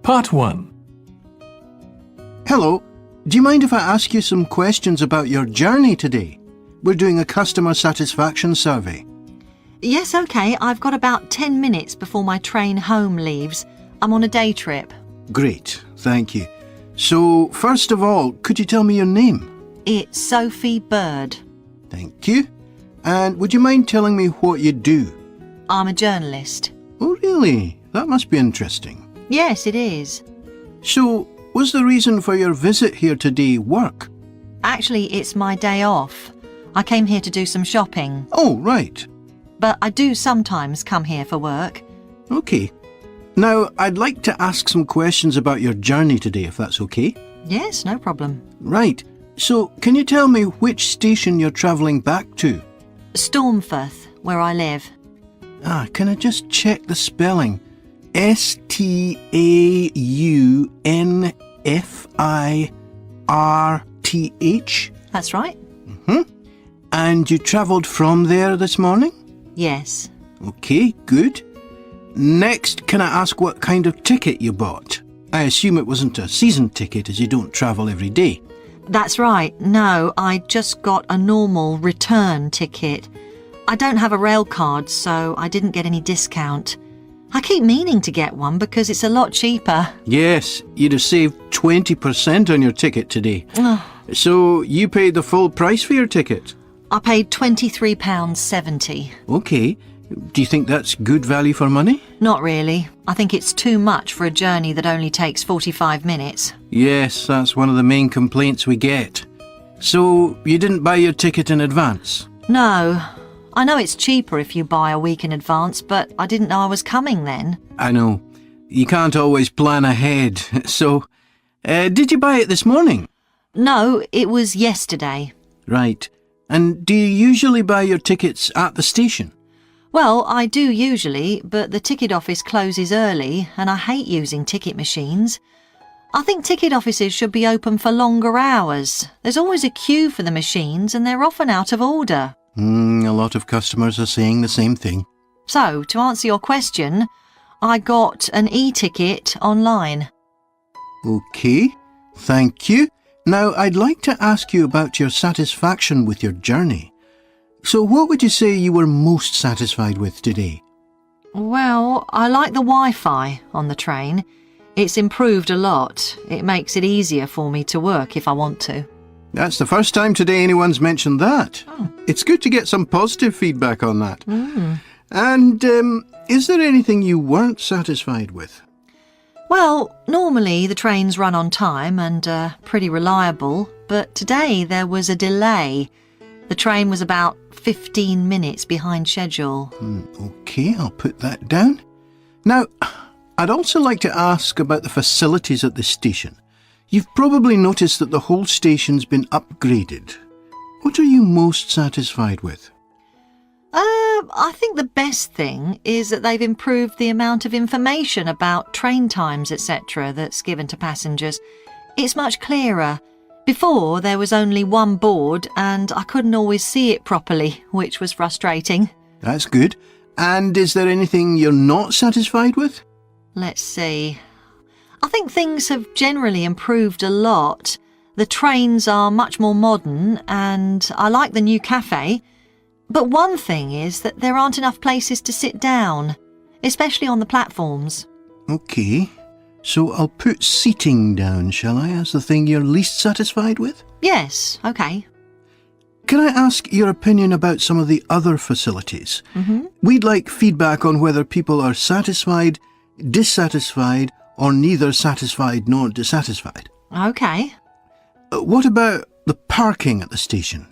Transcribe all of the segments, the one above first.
Part 1. Hello, do you mind if I ask you some questions about your journey today? We're doing a customer satisfaction survey. Yes, OK. I've got about 10 minutes before my train home leaves. I'm on a day trip. Great, thank you. So, first of all, could you tell me your name? It's Sophie Bird. Thank you. And would you mind telling me what you do? I'm a journalist. Oh, really? That must be interesting. Yes, it is. So, was the reason for your visit here today work? Actually, it's my day off. I came here to do some shopping. Oh, right. But I do sometimes come here for work. OK. Now, I'd like to ask some questions about your journey today, if that's OK. Yes, no problem. Right. So, can you tell me which station you're travelling back to? Stormforth, where I live. Can I just check the spelling? Staunfirth? That's right. And you travelled from there this morning? Yes. OK, good. Next, can I ask what kind of ticket you bought? I assume it wasn't a season ticket as you don't travel every day. That's right. No, I just got a normal return ticket. I don't have a rail card, so I didn't get any discount. I keep meaning to get one because it's a lot cheaper. Yes, you'd have saved 20% on your ticket today. So you paid the full price for your ticket? I paid £23.70. OK. Do you think that's good value for money? Not really. I think it's too much for a journey that only takes 45 minutes. Yes, that's one of the main complaints we get. So you didn't buy your ticket in advance? No. I know it's cheaper if you buy a week in advance, but I didn't know I was coming then. I know. You can't always plan ahead. So, did you buy it this morning? No, it was yesterday. Right. And do you usually buy your tickets at the station? Well, I do usually, but the ticket office closes early and I hate using ticket machines. I think ticket offices should be open for longer hours. There's always a queue for the machines and they're often out of order. A lot of customers are saying the same thing. So, to answer your question, I got an e-ticket online. OK, thank you. Now, I'd like to ask you about your satisfaction with your journey. So what would you say you were most satisfied with today? Well, I like the Wi-Fi on the train. It's improved a lot. It makes it easier for me to work if I want to. That's the first time today anyone's mentioned that. It's good to get some positive feedback on that. And is there anything you weren't satisfied with? Well, normally the trains run on time and are pretty reliable, but today there was a delay. The train was about 15 minutes behind schedule. OK, I'll put that down. Now, I'd also like to ask about the facilities at the station. You've probably noticed that the whole station's been upgraded. What are you most satisfied with? I think the best thing is that they've improved the amount of information about train times, etc. that's given to passengers. It's much clearer. Before, there was only one board and I couldn't always see it properly, which was frustrating. That's good. And is there anything you're not satisfied with? Let's see. I think things have generally improved a lot. The trains are much more modern and I like the new cafe. But one thing is that there aren't enough places to sit down, especially on the platforms. OK. So I'll put seating down, shall I, as the thing you're least satisfied with? Yes, OK. Can I ask your opinion about some of the other facilities? We'd like feedback on whether people are satisfied, dissatisfied, or neither satisfied nor dissatisfied. OK. What about the parking at the station?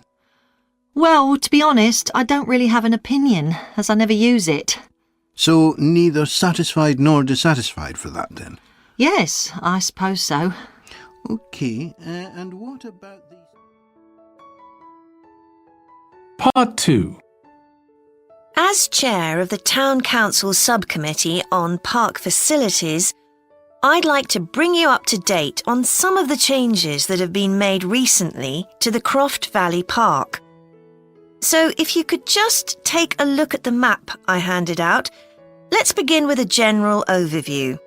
Well, to be honest, I don't really have an opinion, as I never use it. So neither satisfied nor dissatisfied for that, then? Yes, I suppose so. OK, and what about these... Part 2. As chair of the Town Council Subcommittee on Park Facilities, I'd like to bring you up to date on some of the changes that have been made recently to the Croft Valley Park. So if you could just take a look at the map I handed out, let's begin with a general overview.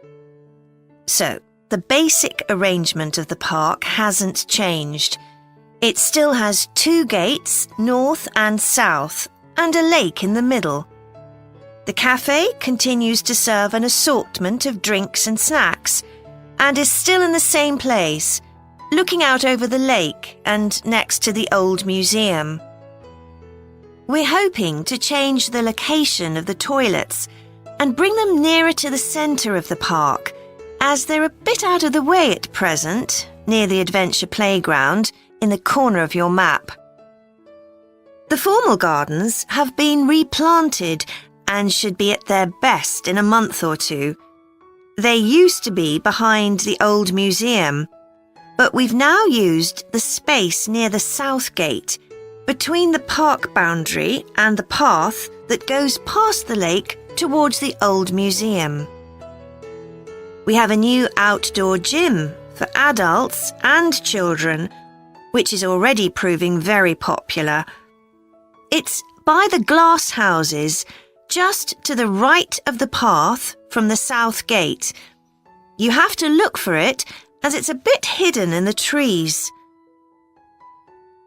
So, the basic arrangement of the park hasn't changed. It still has 2 gates, north and south, and a lake in the middle. The cafe continues to serve an assortment of drinks and snacks, and is still in the same place, looking out over the lake and next to the old museum. We're hoping to change the location of the toilets and bring them nearer to the centre of the park, as they're a bit out of the way at present, near the adventure playground in the corner of your map. The formal gardens have been replanted and should be at their best in a month or 2. They used to be behind the old museum, but we've now used the space near the south gate, between the park boundary and the path that goes past the lake towards the old museum. We have a new outdoor gym for adults and children, which is already proving very popular. It's by the glass houses, just to the right of the path from the south gate. You have to look for it, as it's a bit hidden in the trees.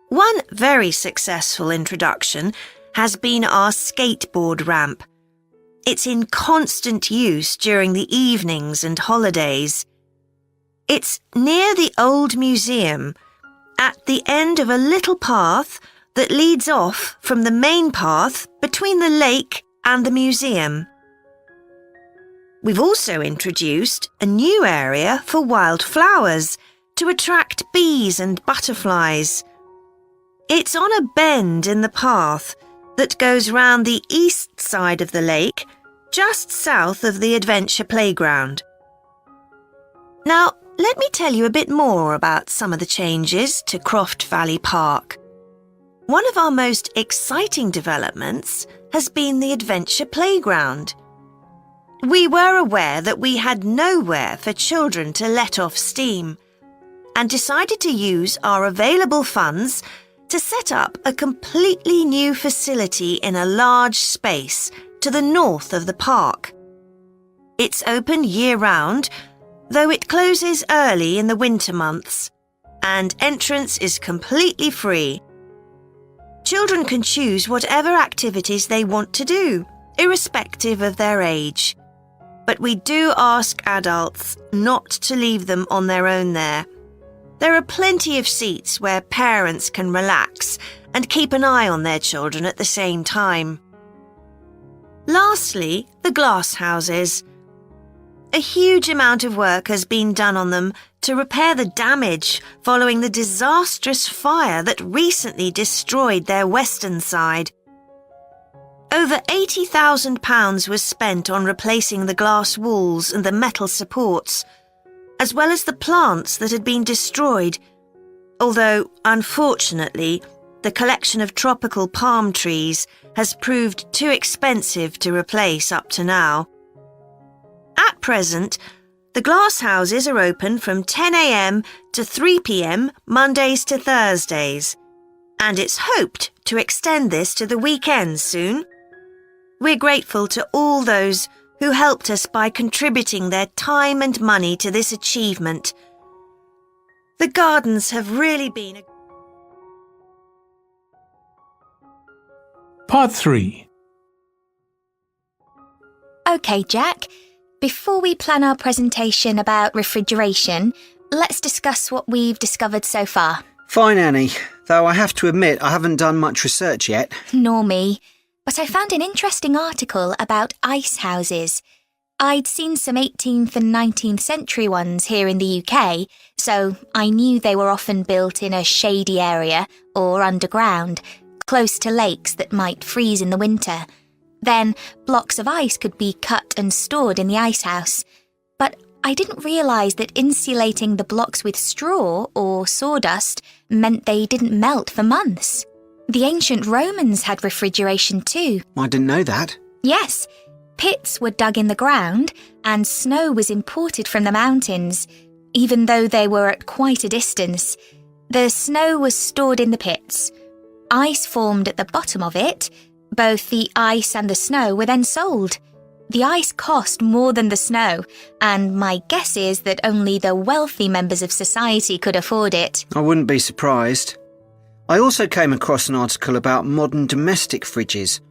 One very successful introduction has been our skateboard ramp. It's in constant use during the evenings and holidays. It's near the old museum, at the end of a little path that leads off from the main path between the lake and the museum. We've also introduced a new area for wildflowers to attract bees and butterflies. It's on a bend in the path that goes round the east side of the lake, just south of the adventure playground. Now, let me tell you a bit more about some of the changes to Croft Valley Park. One of our most exciting developments has been the adventure playground. We were aware that we had nowhere for children to let off steam, and decided to use our available funds to set up a completely new facility in a large space to the north of the park. It's open year-round, though it closes early in the winter months, and entrance is completely free. Children can choose whatever activities they want to do, irrespective of their age. But we do ask adults not to leave them on their own there. There are plenty of seats where parents can relax and keep an eye on their children at the same time. Lastly, the glass houses. A huge amount of work has been done on them to repair the damage following the disastrous fire that recently destroyed their western side. Over £80,000 was spent on replacing the glass walls and the metal supports, as well as the plants that had been destroyed, although, unfortunately, the collection of tropical palm trees has proved too expensive to replace up to now. At present, the glass houses are open from 10 a.m. to 3 p.m. Mondays to Thursdays, and it's hoped to extend this to the weekends soon. We're grateful to all those who helped us by contributing their time and money to this achievement. The gardens have really been Part 3. OK, Jack. Before we plan our presentation about refrigeration, let's discuss what we've discovered so far. Fine, Annie, though I have to admit I haven't done much research yet. Nor me. But I found an interesting article about ice houses. I'd seen some 18th and 19th century ones here in the UK, so I knew they were often built in a shady area or underground, close to lakes that might freeze in the winter. Then blocks of ice could be cut and stored in the ice house. But I didn't realise that insulating the blocks with straw or sawdust meant they didn't melt for months. The ancient Romans had refrigeration too. I didn't know that. Yes, pits were dug in the ground and snow was imported from the mountains, even though they were at quite a distance. The snow was stored in the pits. Ice formed at the bottom of it. Both the ice and the snow were then sold. The ice cost more than the snow, and my guess is that only the wealthy members of society could afford it. I wouldn't be surprised. I also came across an article about modern domestic fridges.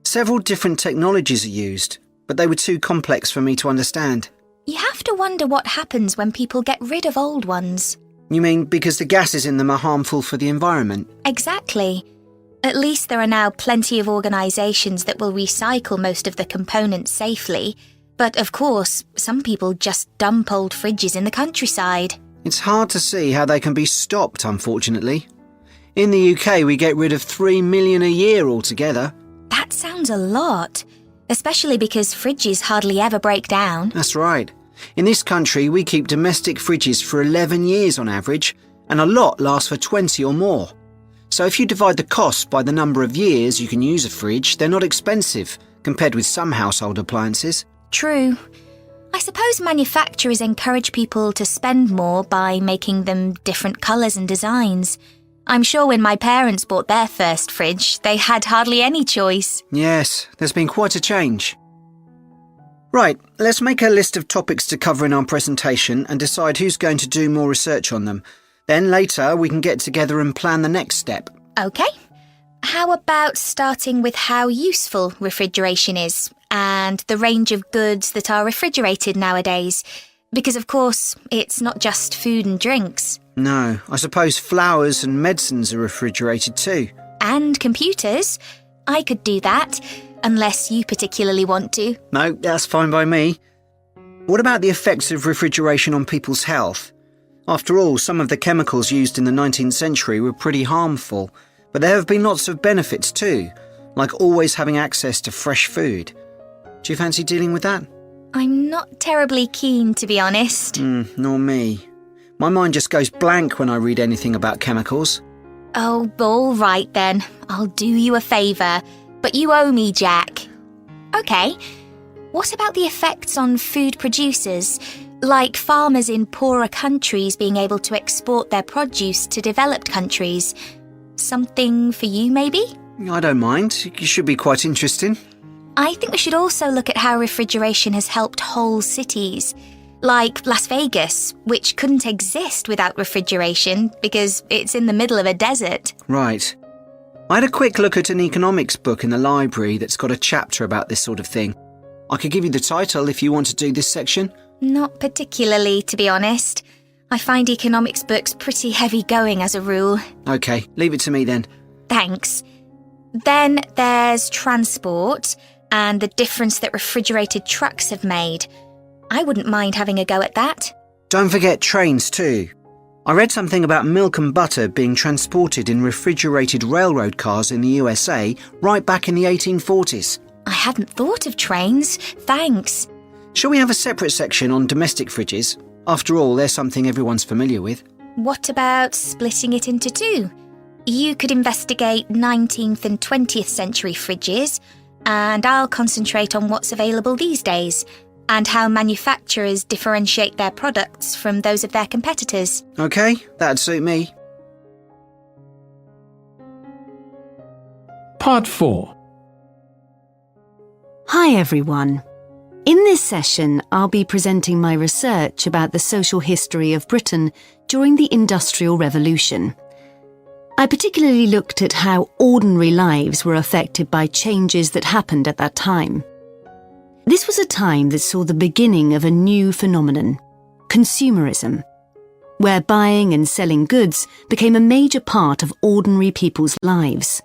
Several different technologies are used, but they were too complex for me to understand. You have to wonder what happens when people get rid of old ones. You mean because the gases in them are harmful for the environment? Exactly. At least there are now plenty of organisations that will recycle most of the components safely. But of course, some people just dump old fridges in the countryside. It's hard to see how they can be stopped, unfortunately. In the UK, we get rid of 3 million a year altogether. That sounds a lot, especially because fridges hardly ever break down. That's right. In this country, we keep domestic fridges for 11 years on average, and a lot lasts for 20 or more. So if you divide the cost by the number of years you can use a fridge, they're not expensive, compared with some household appliances. True. I suppose manufacturers encourage people to spend more by making them different colours and designs. I'm sure when my parents bought their first fridge, they had hardly any choice. Yes, there's been quite a change. Right, let's make a list of topics to cover in our presentation and decide who's going to do more research on them. Then later we can get together and plan the next step. OK. How about starting with how useful refrigeration is and the range of goods that are refrigerated nowadays? Because, of course, it's not just food and drinks. No, I suppose flowers and medicines are refrigerated too. And computers. I could do that, unless you particularly want to. No, that's fine by me. What about the effects of refrigeration on people's health? After all, some of the chemicals used in the 19th century were pretty harmful, but there have been lots of benefits too, like always having access to fresh food. Do you fancy dealing with that? I'm not terribly keen, to be honest. Nor me. My mind just goes blank when I read anything about chemicals. Oh, all right then. I'll do you a favour. But you owe me, Jack. OK. What about the effects on food producers? Like farmers in poorer countries being able to export their produce to developed countries. Something for you, maybe? I don't mind. It should be quite interesting. I think we should also look at how refrigeration has helped whole cities. Like Las Vegas, which couldn't exist without refrigeration because it's in the middle of a desert. Right. I had a quick look at an economics book in the library that's got a chapter about this sort of thing. I could give you the title if you want to do this section. Not particularly, to be honest. I find economics books pretty heavy going as a rule. OK, leave it to me then. Thanks. Then there's transport and the difference that refrigerated trucks have made. I wouldn't mind having a go at that. Don't forget trains too. I read something about milk and butter being transported in refrigerated railroad cars in the USA right back in the 1840s. I hadn't thought of trains. Thanks. Shall we have a separate section on domestic fridges? After all, they're something everyone's familiar with. What about splitting it into two? You could investigate 19th and 20th century fridges, and I'll concentrate on what's available these days, and how manufacturers differentiate their products from those of their competitors. OK, that'd suit me. Part 4. Hi everyone. In this session, I'll be presenting my research about the social history of Britain during the Industrial Revolution. I particularly looked at how ordinary lives were affected by changes that happened at that time. This was a time that saw the beginning of a new phenomenon, consumerism, where buying and selling goods became a major part of ordinary people's lives.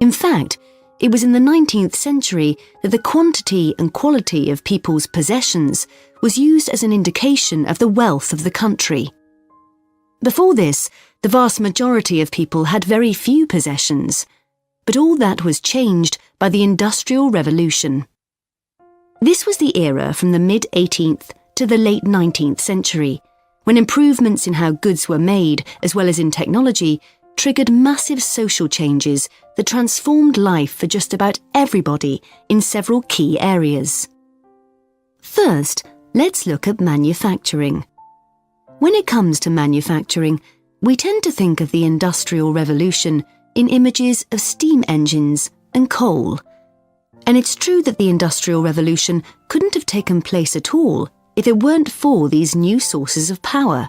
In fact, it was in the 19th century that the quantity and quality of people's possessions was used as an indication of the wealth of the country. Before this, the vast majority of people had very few possessions, but all that was changed by the Industrial Revolution. This was the era from the mid-18th to the late 19th century, when improvements in how goods were made, as well as in technology, triggered massive social changes that transformed life for just about everybody in several key areas. First, let's look at manufacturing. When it comes to manufacturing, we tend to think of the Industrial Revolution in images of steam engines and coal. And it's true that the Industrial Revolution couldn't have taken place at all if it weren't for these new sources of power.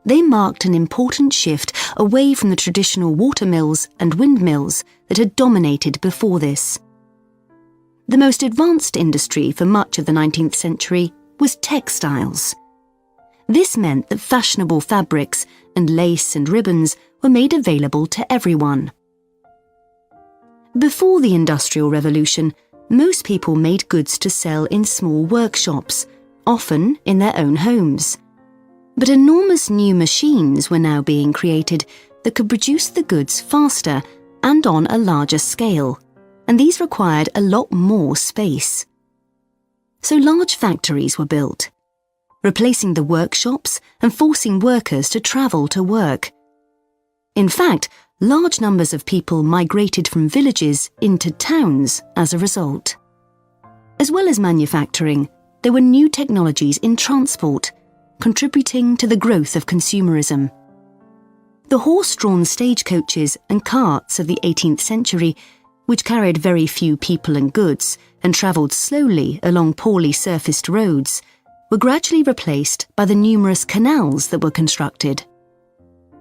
They marked an important shift away from the traditional watermills and windmills that had dominated before this. The most advanced industry for much of the 19th century was textiles. This meant that fashionable fabrics and lace and ribbons were made available to everyone. Before the Industrial Revolution, most people made goods to sell in small workshops, often in their own homes. But enormous new machines were now being created that could produce the goods faster and on a larger scale, and these required a lot more space. So large factories were built, replacing the workshops and forcing workers to travel to work. In fact, large numbers of people migrated from villages into towns as a result. As well as manufacturing, there were new technologies in transport, contributing to the growth of consumerism. The horse-drawn stagecoaches and carts of the 18th century, which carried very few people and goods and travelled slowly along poorly surfaced roads, were gradually replaced by the numerous canals that were constructed.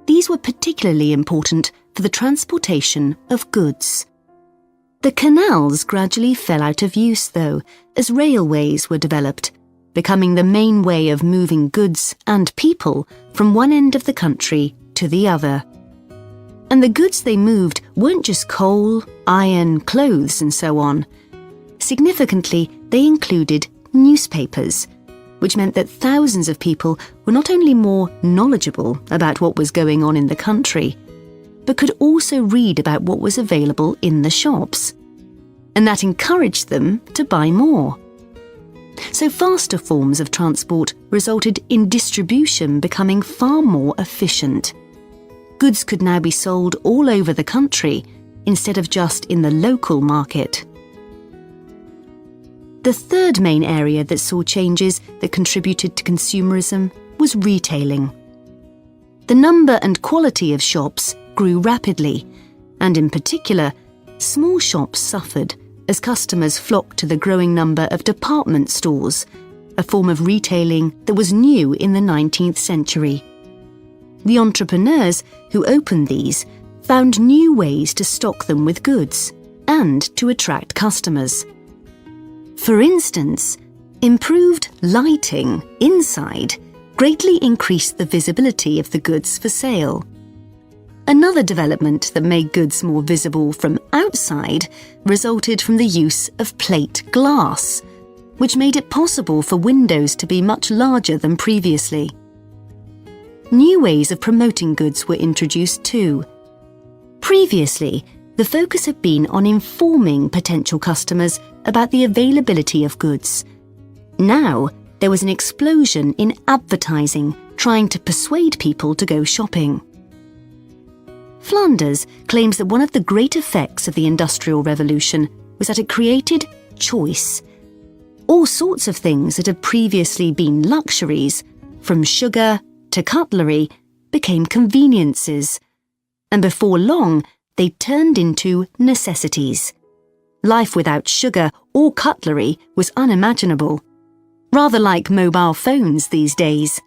These were particularly important for the transportation of goods. The canals gradually fell out of use, though, as railways were developed, becoming the main way of moving goods and people from one end of the country to the other. And the goods they moved weren't just coal, iron, clothes, and so on. Significantly, they included newspapers, which meant that thousands of people were not only more knowledgeable about what was going on in the country, but could also read about what was available in the shops. And that encouraged them to buy more. So faster forms of transport resulted in distribution becoming far more efficient. Goods could now be sold all over the country instead of just in the local market. The third main area that saw changes that contributed to consumerism was retailing. The number and quality of shops grew rapidly, and in particular, small shops suffered as customers flocked to the growing number of department stores, a form of retailing that was new in the 19th century. The entrepreneurs who opened these found new ways to stock them with goods and to attract customers. For instance, improved lighting inside greatly increased the visibility of the goods for sale. Another development that made goods more visible from outside resulted from the use of plate glass, which made it possible for windows to be much larger than previously. New ways of promoting goods were introduced too. Previously, the focus had been on informing potential customers about the availability of goods. Now, there was an explosion in advertising trying to persuade people to go shopping. Flanders claims that one of the great effects of the Industrial Revolution was that it created choice. All sorts of things that had previously been luxuries, from sugar to cutlery, became conveniences, and before long they turned into necessities. Life without sugar or cutlery was unimaginable, rather like mobile phones these days.